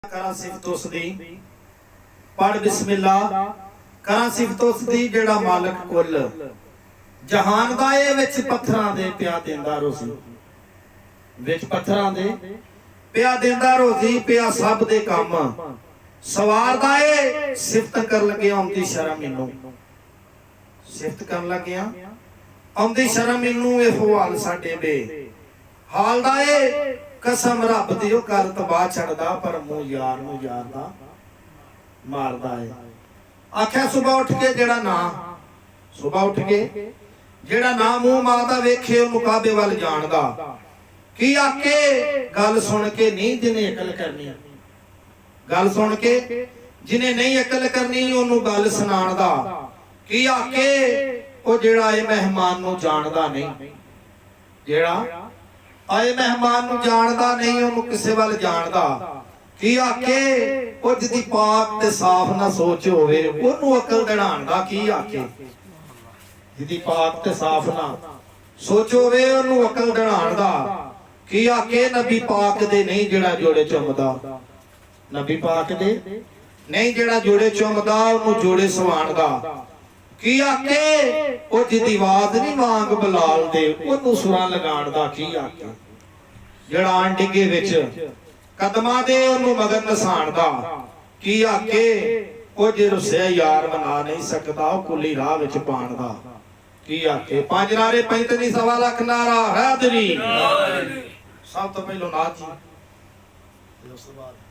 करा सिफत उसदी पढ़ बिस्मिल्लाह करा सिफत उसदी जेड़ा मालिक कुल जहान दा ए विच पत्थरां दे पिया देंदा रोज़ी विच पत्थरां दे पिया देंदा रोज़ी पिया सब दे काम सवारदा ए सिफत कर लगे आउंदी शर्म मैनू सिफत कर लगे आउंदी शर्म मैनू ए हवाल साडे बे हाल दा ए कसम रब दी ओ कर तबाह छड़दा पर मुंह यार नू यार दा मारदा है आख्या सुबह उठ के जेड़ा ना सुबह उठ के जेड़ा ना मुंह मारदा वेखे ओ मुकाबे वाल जानदा की आके गल सुन के नहीं जिने अकल करनी गल सुन के जिने नहीं अकल करनी ओनू गल सुनाण दा की आके ओ जेड़ा ए मेहमान नू जानदा नहीं जेड़ा आए मेहमान नू जानदा नहीं ओनू किसे वाल जानदा की आके ओ जिदी पाक ते साफ ना सोच होवे ओनू अकल दड़ाण दा की आके जिदी पाक ते साफ ना सोच होवे ओनू अकल दड़ाण दा की आके नबी पाक दे नहीं जेड़ा जोड़े चुमदा नबी पाक दे नहीं जेड़ा जोड़े चुमदा ओनू जोड़े सवाण दा की आके ओ जिदी आवाज नहीं वांग बलाल दे ओनू सुरां लगाण दा की आके जेड़ा डिगे विच कदमां दे ओनू मगर नसाण दा की आके ओ जे रुसिया यार मना नहीं सकदा ओ कुली राह विच पाण दा की आके पंज नारे 35 सवा लाख नारा हैदरी सब तो पहलो नाथ जी उस बाद